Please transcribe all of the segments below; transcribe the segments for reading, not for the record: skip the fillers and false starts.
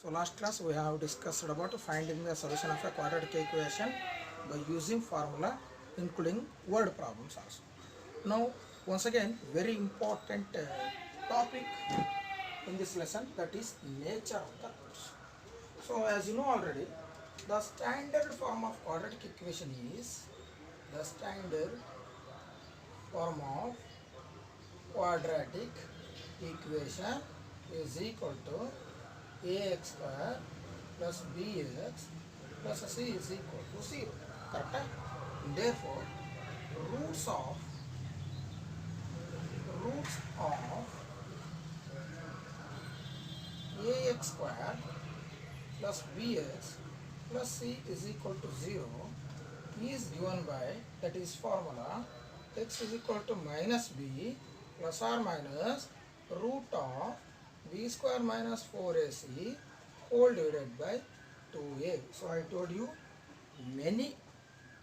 So last class we have discussed about finding the solution of a quadratic equation by using formula including word problems also. Now once again very important topic in this lesson, that is nature of the roots. So as you know already, the standard form of quadratic equation is the standard form of quadratic equation is equal to ax square plus bx plus c is equal to 0. Correct? Therefore, roots of ax square plus bx plus c is equal to 0 is given by, that is formula, x is equal to minus b plus or minus root of b square minus 4ac whole divided by 2a. So I told you many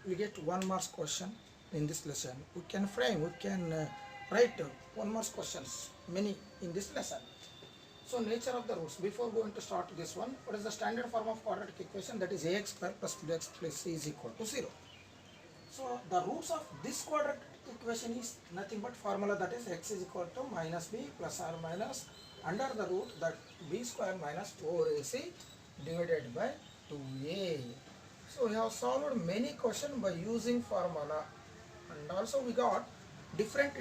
we get 1 marks question in this lesson. We can frame, we can write 1 marks questions many in this lesson. So nature of the roots. Before going to start this one, what is the standard form of quadratic equation? That is ax square plus bx plus c is equal to 0. So the roots of this quadratic equation is nothing but formula, that is x is equal to minus b plus or minus under the root that b square minus 4ac divided by 2a. So we have solved many questions by using formula, and also we got different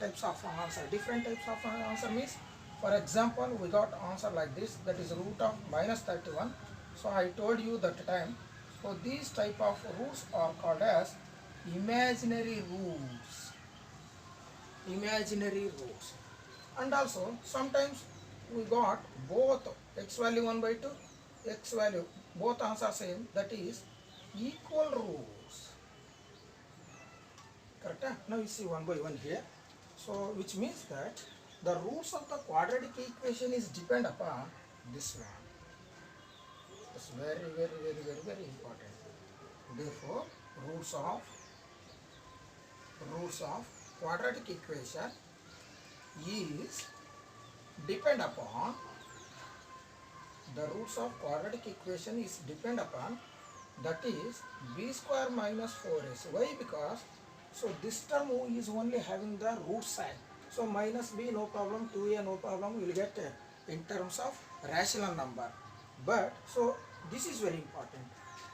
types of answer. Different types of answer means, for example, we got answer like this, that is root of minus 31. So I told you that time. So these type of roots are called as imaginary roots. Imaginary roots. And also sometimes we got both x value 1 by 2, x value, both answer same, that is equal roots. Correct? Now you see 1 by 1 here. So which means that the roots of the quadratic equation is depend upon this one. It's very important. Therefore, roots of quadratic equation is depend upon, the roots of quadratic equation is depend upon, that is b square minus 4ac. Why? Because so this term is only having the root sign. So minus b no problem, 2a no problem, we will get in terms of rational number. But so this is very important.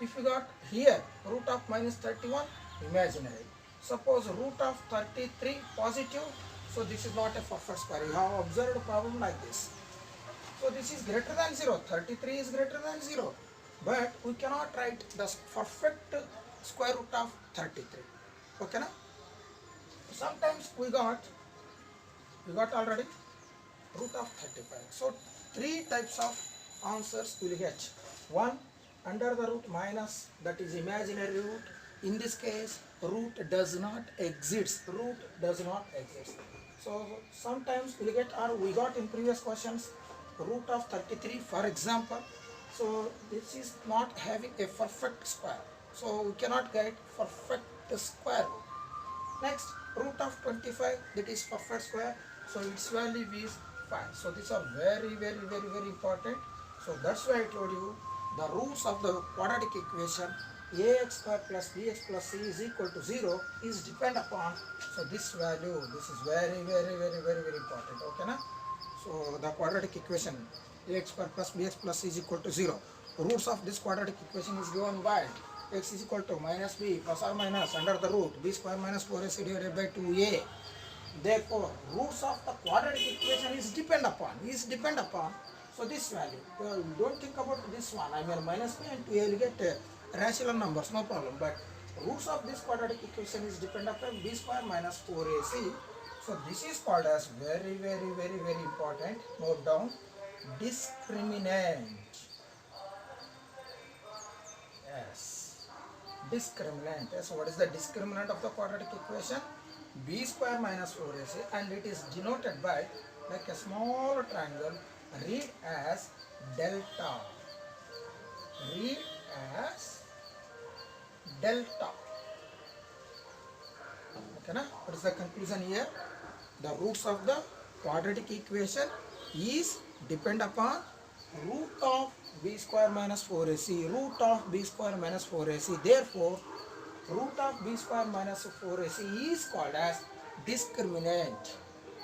If you got here root of minus 31 imaginary, suppose root of 33 positive, so this is not a perfect square. You have observed a problem like this. So this is greater than 0, 33 is greater than 0, but we cannot write the perfect square root of 33. Okay na? Sometimes we got already root of 35. So three types of answers we will get. One, under the root minus, that is imaginary root. In this case, root does not exist. Root does not exist. So sometimes we will get, or we got in previous questions, root of 33 for example. So this is not having a perfect square. So we cannot get perfect square root. Next, root of 25, that is perfect square. So its value is 5. So these are very important. So that's why I told you the roots of the quadratic equation ax square plus bx plus c is equal to 0 is depend upon, so this value. This is very important. Okay na? So the quadratic equation ax square plus bx plus c is equal to 0. Roots of this quadratic equation is given by x is equal to minus b plus or minus under the root b square minus 4ac divided by 2a. Therefore, roots of the quadratic equation is depend upon. So this value. Don't think about this one. I mean minus b and 2a will get rational numbers, no problem. But roots of this quadratic equation is depend upon b square minus 4ac. So this is called as very important. Note down, discriminant. Yes, discriminant. Yes, what is the discriminant of the quadratic equation? B square minus 4ac, and it is denoted by like a small triangle. Read as delta. Read as delta. Okay na? What is the conclusion here? The roots of the quadratic equation is depend upon root of b square minus 4ac, root of b square minus 4ac. Therefore, root of b square minus 4ac is called as discriminant.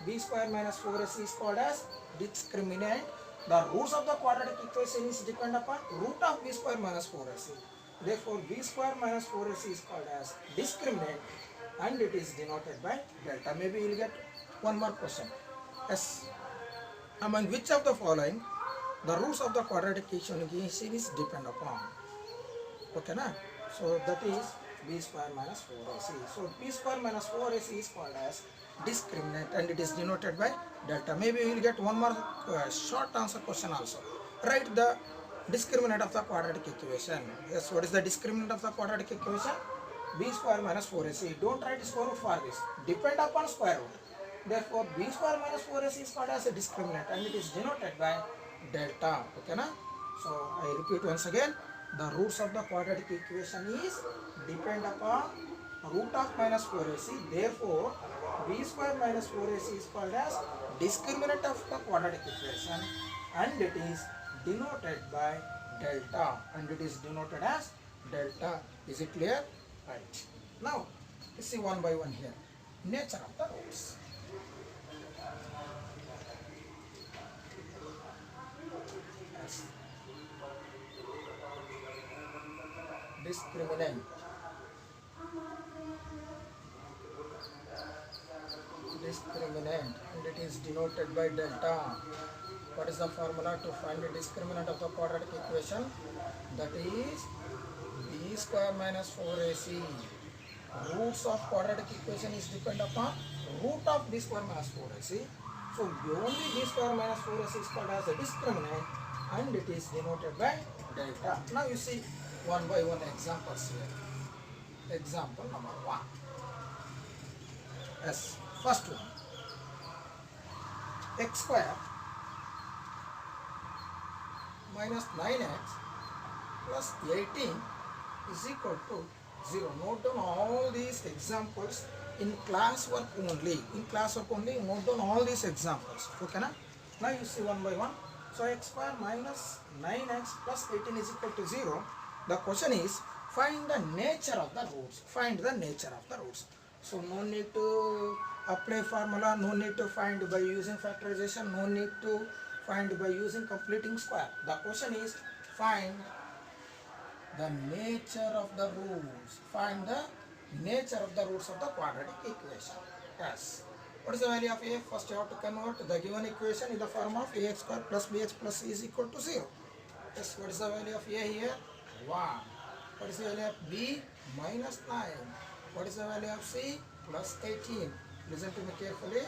B square minus 4ac is called as discriminant. The roots of the quadratic equation is depend upon root of b square minus 4ac. Therefore, b square minus 4ac is called as discriminant and it is denoted by delta. Maybe you will get one more question. Yes. Among which of the following the roots of the quadratic equation is depend upon? Okay, na? So that is b square minus 4ac. So b square minus 4ac is called as discriminant and it is denoted by delta. Maybe we will get one more short answer question also. Write the discriminant of the quadratic equation. Yes, what is the discriminant of the quadratic equation? B square minus 4ac. Don't write square root for this. Depend upon square root. Therefore, b square minus 4ac is called as a discriminant and it is denoted by delta. Okay, na? So I repeat once again. The roots of the quadratic equation is depend upon root of minus 4ac. Therefore, b square minus 4ac is called as discriminant of the quadratic equation and it is denoted by delta. And it is denoted as delta. Is it clear? Right. Now, let's see one by one here. Nature of the roots. Yes. Discriminant. Discriminant and it is denoted by delta. What is the formula to find the discriminant of the quadratic equation? That is b square minus 4ac. Roots of quadratic equation is depend upon root of b square minus 4ac. So only b square minus 4ac is called as a discriminant and it is denoted by delta. Now you see one by one examples here. Example number 1. Yes, first one. X square minus 9x plus 18 is equal to 0. Note down all these examples in classwork only. In classwork only, note down all these examples. Okay, na? Now you see one by one. So x square minus 9x plus 18 is equal to 0. The question is, find the nature of the roots. Find the nature of the roots. So no need to apply formula, no need to find by using factorization, no need to find by using completing square. The question is, find the nature of the roots. Find the nature of the roots of the quadratic equation. Yes. What is the value of a? First you have to convert the given equation in the form of ax square plus bx plus c is equal to 0. Yes, what is the value of a here? 1. What is the value of b? Minus 9. What is the value of c? Plus 18. Listen to me carefully.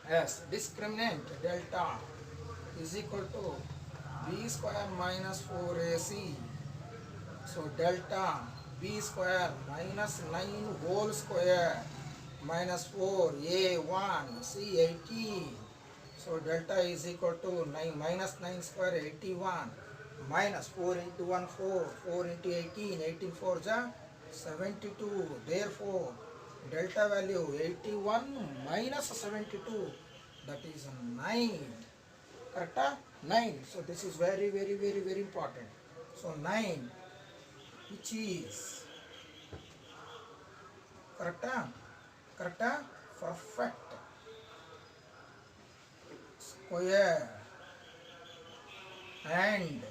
Yes, discriminant delta is equal to b square minus 4ac. So delta b square minus 9 whole square minus 4 a1 c 18. So delta is equal to 9 minus 9 square 81 minus 4 into 1 4 4 into 18 18 4 ja 72. Therefore delta value 81 minus 72, that is 9. Correct? 9. So this is very important. So 9, which is correct? Perfect square, and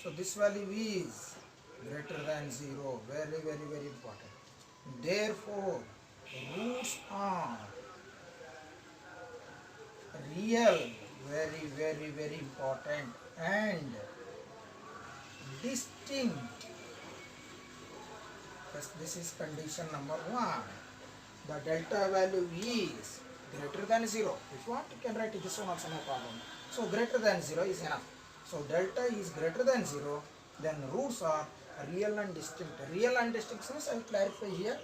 so this value is greater than 0. Very important. Therefore roots are real, very important, and distinct. Yes, this is condition number 1. The delta value is greater than 0. If you want, you can write this one also, no problem. So greater than 0 is enough. So delta is greater than 0, then roots are real and distinct. Real and distinct means I will clarify here.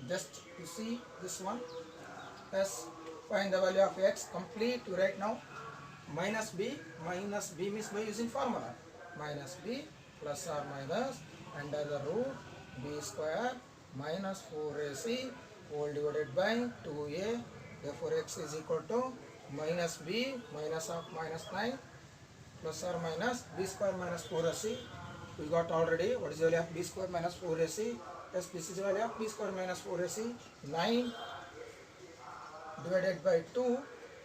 Just you see this one. Yes, find the value of x. Complete you write now. Minus b means by using formula. Minus b plus or minus under the root b square minus 4ac whole divided by 2a. Therefore x is equal to minus b minus of minus 9 plus or minus b square minus 4ac. We got already. What is the value of b square minus 4ac? Yes, this is the value of b square minus 4ac. 9 divided by 2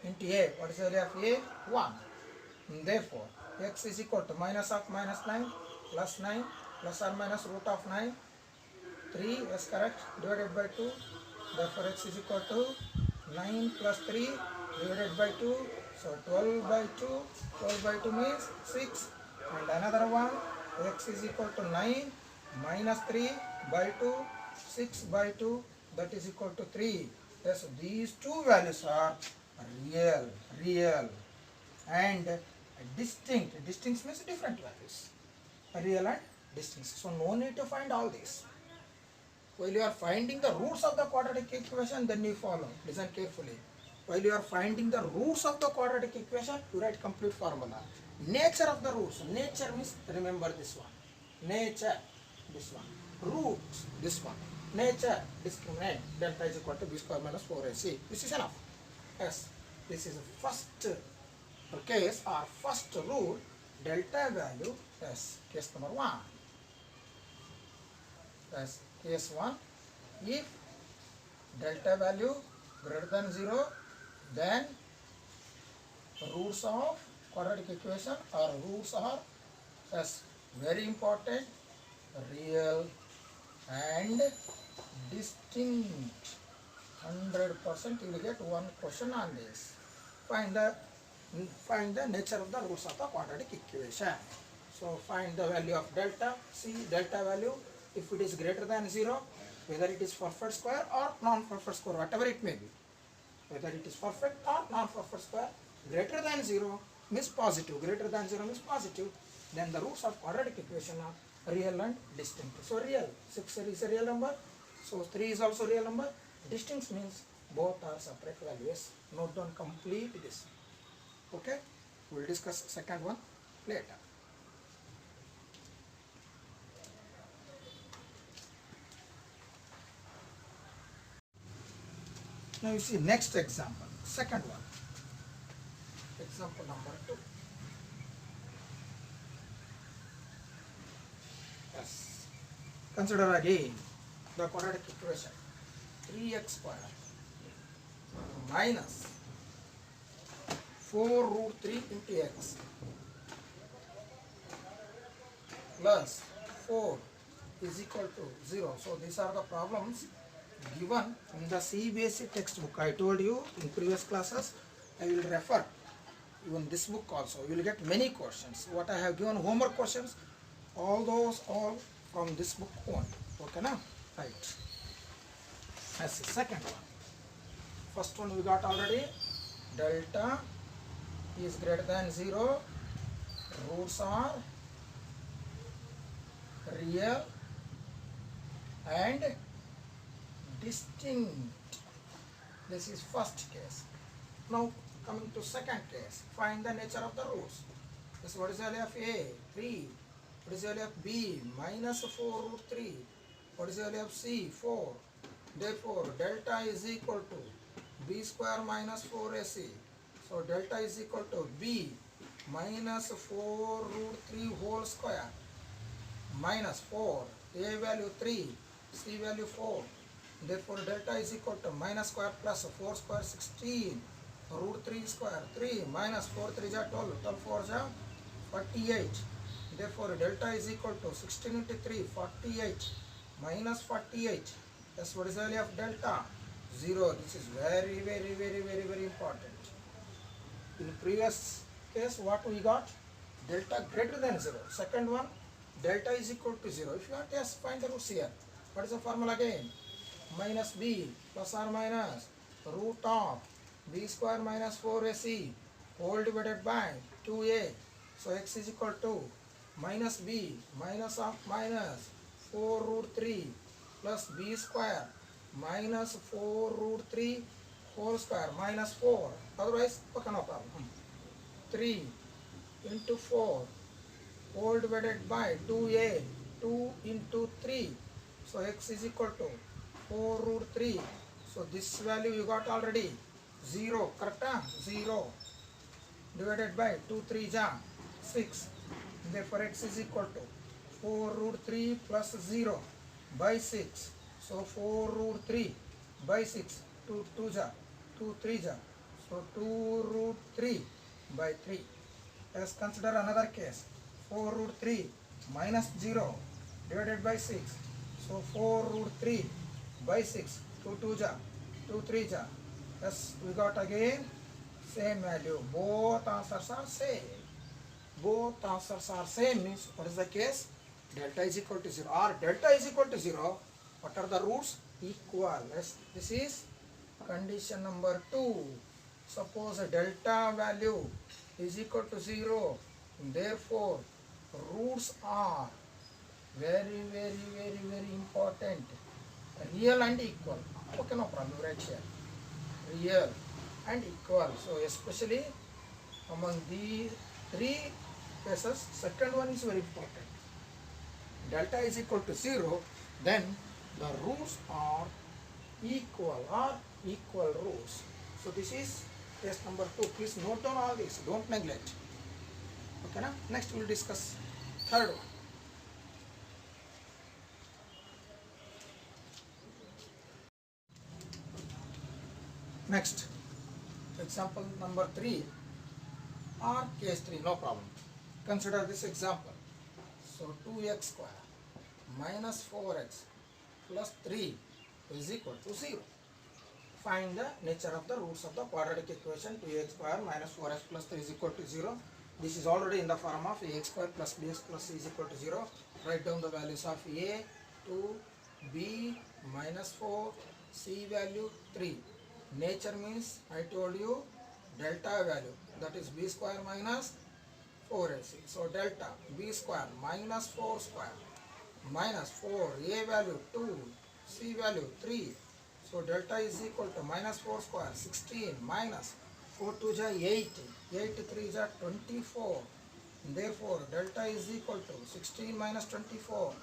into a. What is the value of a? 1. And therefore, x is equal to minus of minus 9 plus 9 plus or minus root of 9. 3, yes, correct, divided by 2. Therefore, x is equal to 9 plus 3 divided by 2. So, 12 by 2. 12 by 2 means 6. And another one, x is equal to 9 minus 3 by 2. 6 by 2, that is equal to 3. Yes, these two values are real and distinct. Distinct means different values. Real and distinct. So, no need to find all these. While you are finding the roots of the quadratic equation, then you follow. Listen carefully. While you are finding the roots of the quadratic equation, you write complete formula. Nature of the roots. Nature means, remember this one. Nature, this one. Roots, this one. Nature, discriminant. Delta is equal to b square minus 4ac. This is enough. Yes. This is the first case or first rule. Delta value. Yes. Case number 1. Yes. Case 1, if delta value greater than 0, then roots of quadratic equation or roots are, yes, very important, real and distinct. 100% you will get one question on this. Find the nature of the roots of the quadratic equation. So find the value of delta. See delta value. If it is greater than 0, whether it is perfect square or non-perfect square, whatever it may be, whether it is perfect or non-perfect square, greater than 0 means positive, greater than 0 means positive, then the roots of quadratic equation are real and distinct. So real, 6 is a real number, so 3 is also real number. Distinct means both are separate values. Note down complete this. Okay, we will discuss second one later. Now you see next example, second one. Example number 2. Yes. Consider again the quadratic equation. 3x square minus 4 root 3 into x plus 4 is equal to 0. So these are the problems given in the CBSE textbook. I told you in previous classes, I will refer even this book also. You will get many questions. What I have given homework questions, all those all from this book only. Okay now? Right. That's the second one. First one we got already. Delta is greater than 0. Roots are real and distinct. This is first case. Now coming to second case, find the nature of the roots. This what is the value of A? 3. What is the value of B? Minus 4 root 3. What is the value of C? 4. Therefore, delta is equal to B square minus 4AC. So delta is equal to B minus 4 root 3 whole square minus 4. A value 3, C value 4. Therefore, delta is equal to minus square plus 4 square 16. Root 3 square 3 minus 4 3 is 12. 12 4 is 48. Therefore, delta is equal to 16 into 3, 48 minus 48. That's what is the value of delta? 0. This is very important. In previous case, what we got? Delta greater than 0. Second one, delta is equal to 0. If you want, yes, find the roots here. What is the formula again? Minus b plus or minus root of b square minus 4ac whole divided by 2a. So x is equal to minus b minus of minus 4 root 3 plus b square minus 4 root 3 whole square minus 4. Otherwise, okay, no problem. 3 into 4 whole divided by 2a, 2 into 3. So x is equal to 4 root 3. So this value you got already. 0, correct? 0 divided by 2 3 ja 6. Therefore x is equal to 4 root 3 plus 0 by 6. So 4 root 3 by 6. 2 2 ja, 2 3 ja. So 2 root 3 by 3. Let's consider another case. 4 root 3 minus 0 divided by 6. So 4 root 3 by 6. 2 2 ja, 2 3 ja. Yes, we got again same value. Both answers are same. Both answers are same means what is the case? Delta is equal to 0 or delta is equal to 0. What are the roots? Equal. Yes, this is condition number 2. Suppose a delta value is equal to 0. Therefore, roots are very important. Real and equal. Okay, no problem. Right here. Real and equal. So, especially among these three cases, second one is very important. Delta is equal to 0, then the roots are equal or equal roots. So this is case number 2. Please note down all this. Don't neglect. Okay, now next we will discuss third one. Next, example number 3 or case 3, no problem. Consider this example. So 2x square minus 4x plus 3 is equal to 0. Find the nature of the roots of the quadratic equation 2x square minus 4x plus 3 is equal to 0. This is already in the form of ax square plus bx plus c is equal to 0. Write down the values of a 2, b minus 4, c value 3. Nature means I told you delta value, that is b square minus 4ac. So delta b square minus 4 square minus 4, a value 2, c value 3. So delta is equal to minus 4 square 16 minus 4 2 ja 8, 8 3 ja 24. Therefore delta is equal to 16 minus 24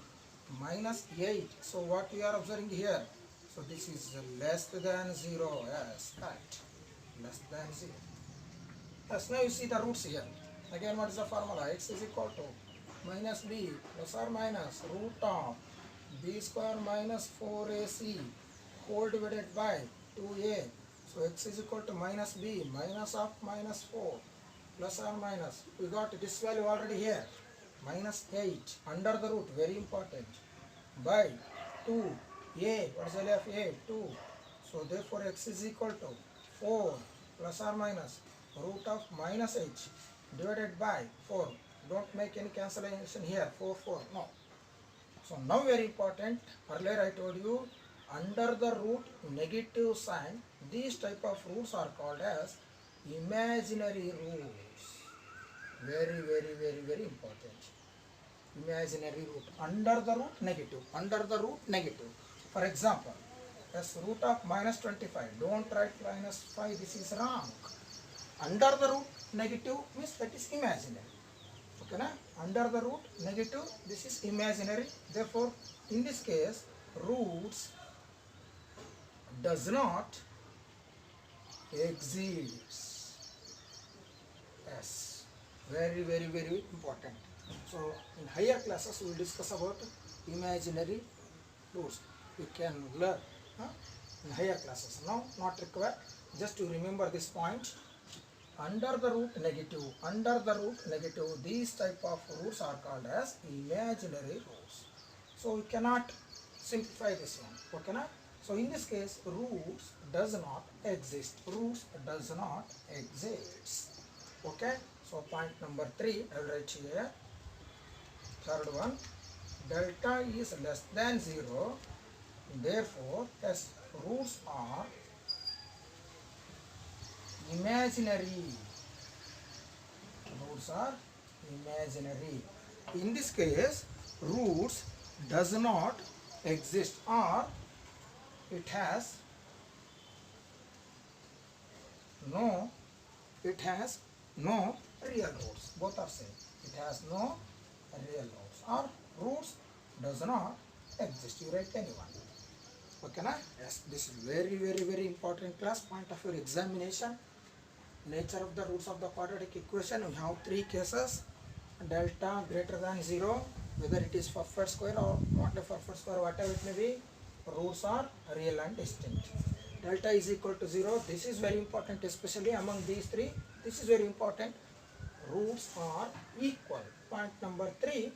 minus 8. So what we are observing here? So this is less than 0. Yes, correct. Less than 0. Yes, now you see the roots here. Again, what is the formula? X is equal to minus b plus or minus root of b square minus 4ac whole divided by 2a. So x is equal to minus b minus of minus 4 plus or minus. We got this value already here. Minus 8 under the root, very important, by 2a. What is the value of a? 2. So therefore x is equal to 4 plus or minus root of minus 8 divided by 4. Don't make any cancellation here. 4 4, no. So now very important, earlier I told you under the root negative sign, these type of roots are called as imaginary roots. Very important. Imaginary root. Under the root negative. Under the root negative. For example, as root of minus 25. Don't write minus 5. This is wrong. Under the root negative means that is imaginary. Okay, na? Under the root negative, this is imaginary. Therefore, in this case, roots does not exist. Yes, very important. So in higher classes we will discuss about imaginary roots. You can learn in higher classes. Now not required. Just to remember this point. Under the root negative, these type of roots are called as imaginary roots. So we cannot simplify this one. Okay, na? So in this case, roots does not exist. Roots does not exist. Okay. So point number 3, I will write here. Third one, delta is less than 0. Therefore, as roots are imaginary. Roots are imaginary. In this case, roots does not exist, or it has no real roots. Both are same. It has no real roots, or roots does not exist. You write anyone. Okay, na? Yes, this is very important class. Point of your examination. Nature of the roots of the quadratic equation. We have 3 cases. delta greater than 0, whether it is perfect square or not a perfect square, whatever it may be, roots are real and distinct. Delta is equal to 0. This is very important, especially among these three. This is very important. Roots are equal. Point number 3,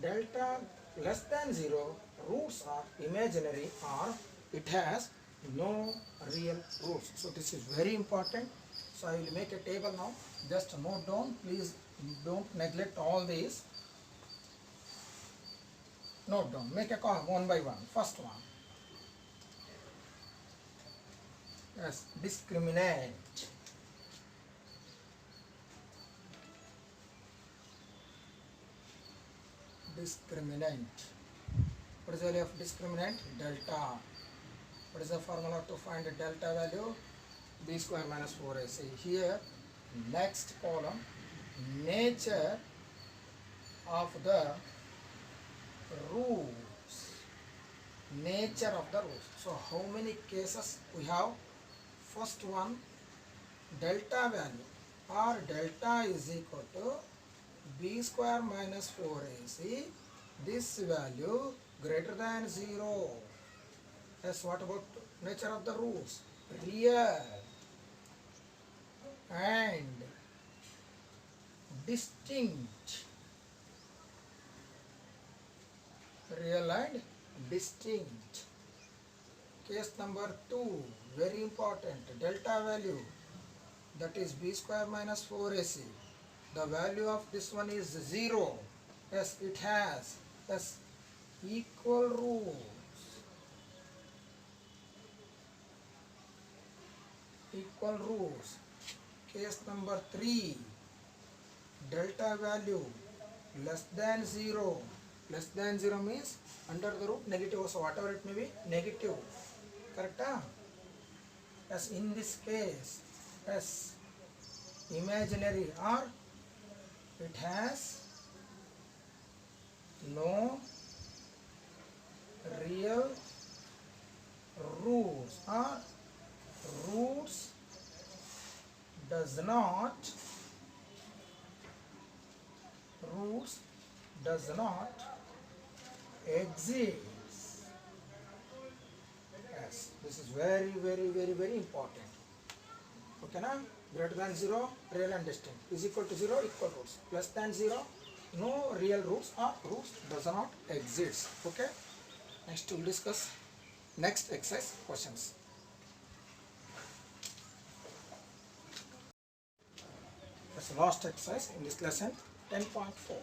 delta less than 0, roots are imaginary or it has no real roots. So this is very important. So I will make a table now. Just note down. Please don't neglect all these. Note down. Make a column one by one. First one. Yes, discriminant. Discriminant. What is the value of discriminant? Delta. What is the formula to find the delta value? B square minus 4ac. Here, next column, nature of the roots. Nature of the roots. So how many cases we have? First one, delta value or delta is equal to b square minus 4ac. This value greater than 0. Yes, what about nature of the roots? Real and distinct. Real and distinct. Case number 2, very important, delta value, that is b square minus 4ac. The value of this one is 0. Yes, it has. Yes, equal roots. Equal roots. Case number 3, delta value less than 0. Less than 0 means under the root negative, so whatever it may be, negative. Correct? Yes, in this case, yes, imaginary or it has no real roots or roots does not exist. Yes, this is very important. Okay, now greater than 0, real and distinct, is equal to 0, equal roots. Less than 0, no real roots or roots does not exist. Okay, next we'll discuss next exercise questions. That's the last exercise in this lesson, 10.4.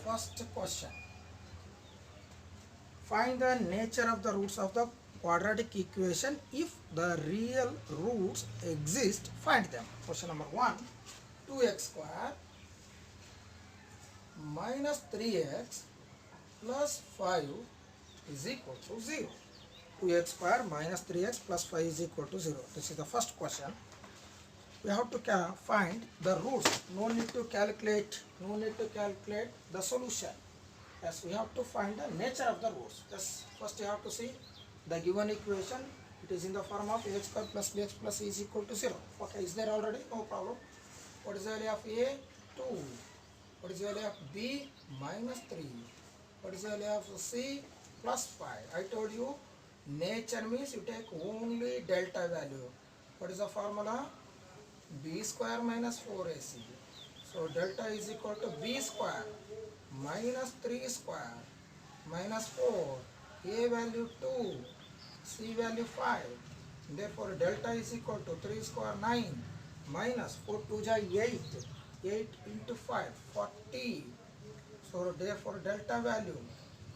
First question. Find the nature of the roots of the quadratic equation. If the real roots exist, find them. Question number 1. 2x square minus 3x plus 5 is equal to 0. 2x square minus 3x plus 5 is equal to 0. This is the first question. We have to find the roots. No need to calculate the solution. Yes, we have to find the nature of the roots. Yes, first you have to see the given equation. It is in the form of a square plus bx plus c is equal to 0. Okay, is there already? No problem. What is the value of a? 2. What is the value of b? Minus 3. What is the value of c? Plus 5. I told you nature means you take only delta value. What is the formula? B square minus 4ac. So delta is equal to b square minus 3 square minus 4. A value 2. C value 5. Therefore delta is equal to 3 square 9 minus 4 2 ja 8. 8 into 5 40. So therefore delta value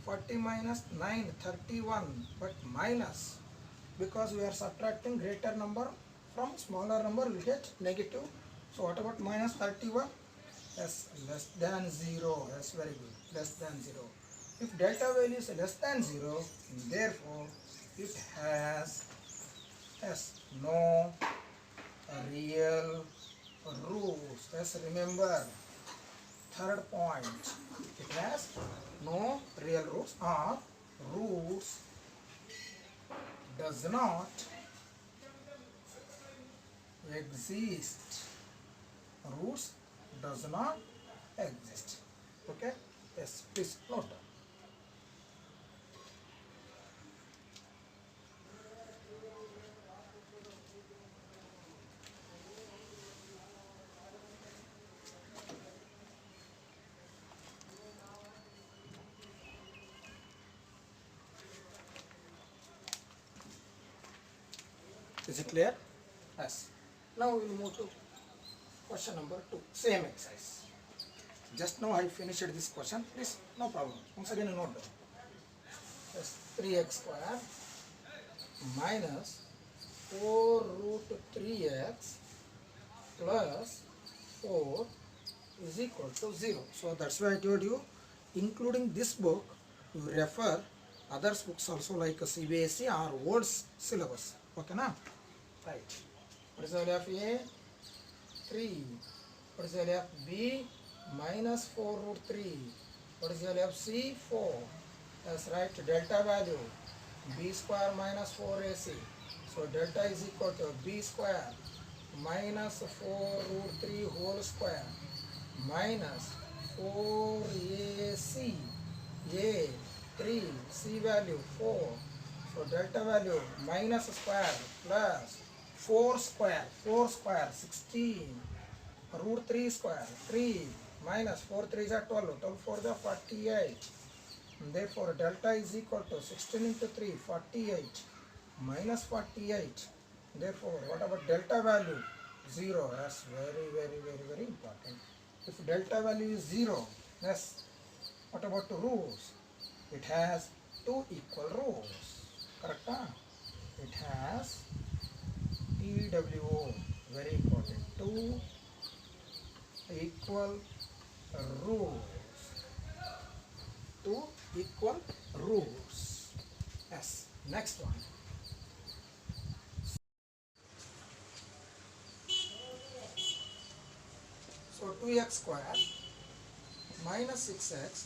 40 minus 9 31, but minus, because we are subtracting greater number from smaller number we get negative. So what about minus 31? Yes, less than 0. Yes, very good. Less than 0. If delta value is less than 0, therefore it has no real roots. Yes, remember, third point. It has no real roots, or roots does not exist. Roots does not exist. Okay? Yes, please note down. Is it clear? Yes. Now we will move to question number 2. Same exercise. Just now I finished this question. Please, no problem. Once again note down. Yes, 3x square minus 4 root 3x plus 4 is equal to 0. So that's why I told you, including this book, you refer other books also like CBSE or words syllabus. Okay, na? Right. What is the value of A? 3. What is the value of B? Minus 4 root 3. What is the value of C? 4. That's right. Delta value B square minus 4AC. So delta is equal to B square minus 4 root 3 whole square minus 4AC. A 3, C value 4. So delta value minus square plus 4 square 16 root 3 square 3 minus 4 3 is 12, 12 4 is 48. And therefore delta is equal to 16 into 3 48 minus 48. Therefore what about delta value? 0. That's very important. If delta value is 0, yes, what about the rows? It has 2 equal rows. Correct? Huh? It has TWO. Very important. 2 equal rows. 2 equal rows. Yes. Next one. So 2x square minus 6x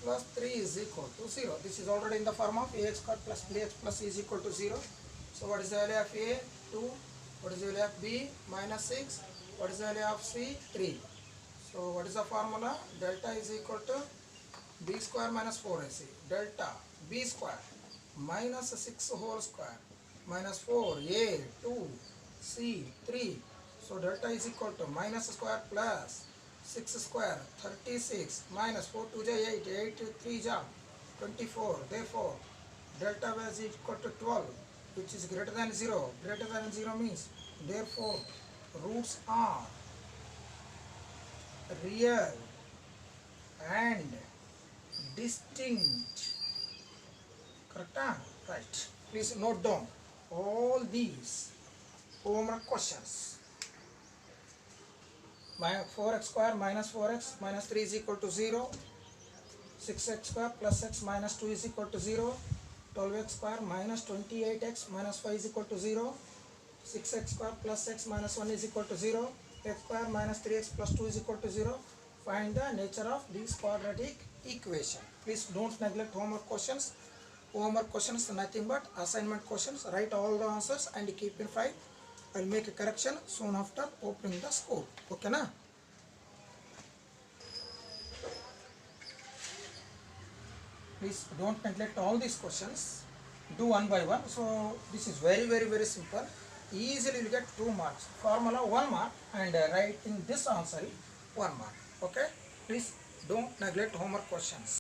plus 3 is equal to 0. This is already in the form of ax square plus bx plus c is equal to 0. So what is the value of a? 2. What is the value of b? Minus 6. What is the value of c? 3. So what is the formula? Delta is equal to b square minus 4ac. Delta b square minus 6 whole square minus 4 a 2 c 3. So delta is equal to minus square plus 6 square 36 minus 4 2 ja 8, 8 3 ja 24. Therefore delta was equal to 12, which is greater than 0. Greater than 0 means therefore roots are real and distinct. Correct? Right. Please note down all these homework questions. 4x square minus 4x minus 3 is equal to 0. 6x square plus x minus 2 is equal to 0. 12x square minus 28x minus 5 is equal to 0. 6x square plus x minus 1 is equal to 0. X square minus 3x plus 2 is equal to 0. Find the nature of this quadratic equation. Please don't neglect homework questions. Homework questions are nothing but assignment questions. Write all the answers and keep in file. I will make a correction soon after opening the school. Okay na? Please don't neglect all these questions. Do one by one. So this is very simple. Easily you will get 2 marks. Formula 1 mark and writing this answer 1 mark. Okay? Please don't neglect homework questions.